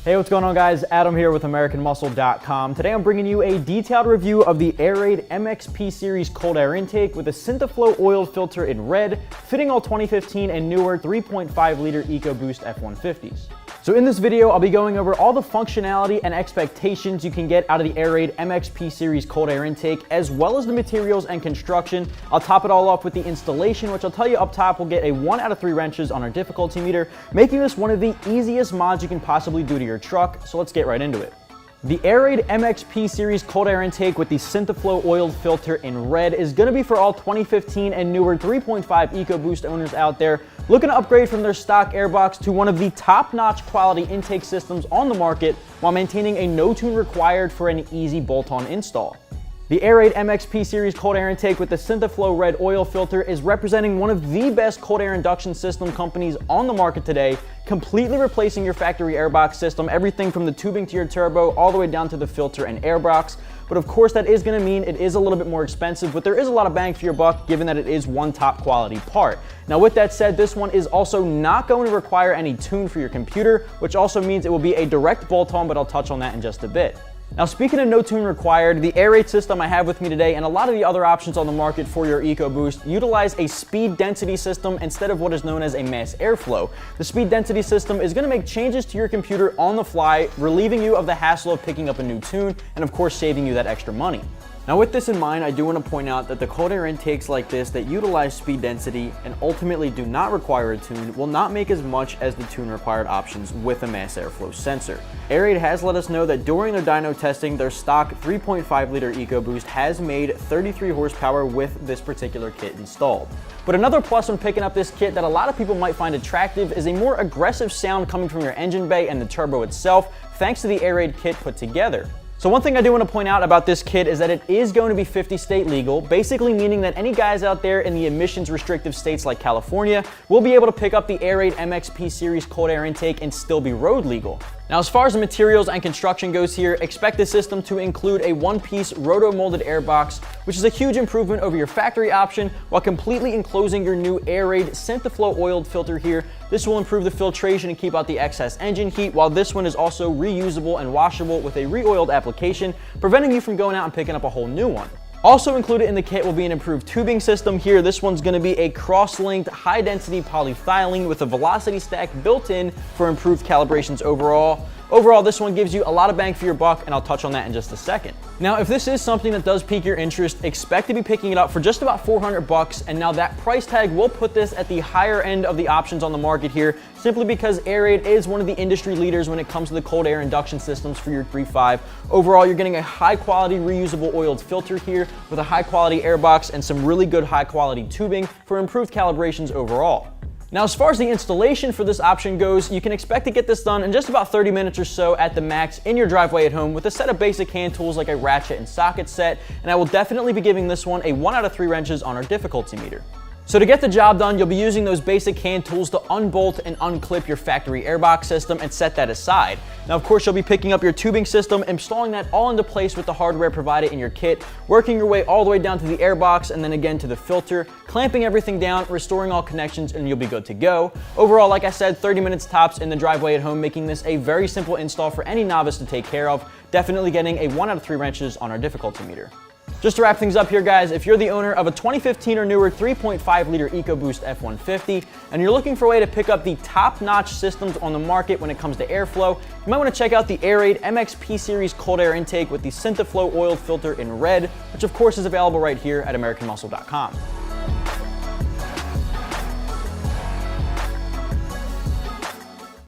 Hey, what's going on guys? Adam here with AmericanMuscle.com. Today I'm bringing you a detailed review of the Airaid MXP series cold air intake with a Synthaflow oiled filter in red, fitting all 2015 and newer 3.5 liter EcoBoost F150s. So in this video, I'll be going over all the functionality and expectations you can get out of the Airaid MXP series cold air intake, as well as the materials and construction. I'll top it all off with the installation, which I'll tell you up top will get a 1 out of 3 wrenches on our difficulty meter, making this one of the easiest mods you can possibly do to your truck. So let's get right into it. The Airaid MXP series cold air intake with the Synthaflow oiled filter in red is going to be for all 2015 and newer 3.5 EcoBoost owners out there looking to upgrade from their stock airbox to one of the top-notch quality intake systems on the market while maintaining a no tune required for an easy bolt-on install. The Airaid MXP series cold air intake with the Synthaflow red oil filter is representing one of the best cold air induction system companies on the market today, completely replacing your factory airbox system, everything from the tubing to your turbo all the way down to the filter and airbox. But of course that is going to mean it is a little bit more expensive, but there is a lot of bang for your buck given that it is one top quality part. Now with that said, this one is also not going to require any tune for your computer, which also means it will be a direct bolt-on, but I'll touch on that in just a bit. Now speaking of no tune required, the Airaid system I have with me today and a lot of the other options on the market for your EcoBoost utilize a speed density system instead of what is known as a mass airflow. The speed density system is going to make changes to your computer on the fly, relieving you of the hassle of picking up a new tune and of course saving you that extra money. Now with this in mind, I do want to point out that the cold air intakes like this that utilize speed density and ultimately do not require a tune will not make as much as the tune required options with a mass airflow sensor. Airaid has let us know that during their dyno testing, their stock 3.5 liter EcoBoost has made 33 horsepower with this particular kit installed. But another plus when picking up this kit that a lot of people might find attractive is a more aggressive sound coming from your engine bay and the turbo itself, thanks to the Airaid kit put together. So one thing I do want to point out about this kit is that it is going to be 50 state legal, basically meaning that any guys out there in the emissions restrictive states like California will be able to pick up the Airaid MXP series cold air intake and still be road legal. Now as far as the materials and construction goes here, expect the system to include a one-piece roto-molded airbox, which is a huge improvement over your factory option while completely enclosing your new Airaid Synthaflow oiled filter here. This will improve the filtration and keep out the excess engine heat, while this one is also reusable and washable with a re-oiled application, preventing you from going out and picking up a whole new one. Also included in the kit will be an improved tubing system here. This one's going to be a cross-linked high-density polyethylene with a velocity stack built in for improved calibrations overall. Overall, this one gives you a lot of bang for your buck, and I'll touch on that in just a second. Now, if this is something that does pique your interest, expect to be picking it up for just about 400 bucks, and now that price tag will put this at the higher end of the options on the market here, simply because Airaid is one of the industry leaders when it comes to the cold air induction systems for your 3.5. Overall, you're getting a high-quality reusable oiled filter here with a high-quality airbox and some really good high-quality tubing for improved calibrations overall. Now, as far as the installation for this option goes, you can expect to get this done in just about 30 minutes or so at the max in your driveway at home with a set of basic hand tools like a ratchet and socket set, and I will definitely be giving this one a 1 out of 3 wrenches on our difficulty meter. So to get the job done, you'll be using those basic hand tools to unbolt and unclip your factory airbox system and set that aside. Now, of course, you'll be picking up your tubing system, installing that all into place with the hardware provided in your kit, working your way all the way down to the airbox and then again to the filter, clamping everything down, restoring all connections, and you'll be good to go. Overall, like I said, 30 minutes tops in the driveway at home, making this a very simple install for any novice to take care of, definitely getting a 1 out of 3 wrenches on our difficulty meter. Just to wrap things up here, guys, if you're the owner of a 2015 or newer 3.5 liter EcoBoost F150 and you're looking for a way to pick up the top-notch systems on the market when it comes to airflow, you might want to check out the Airaid MXP series cold air intake with the Synthaflow oiled filter in red, which of course is available right here at AmericanMuscle.com.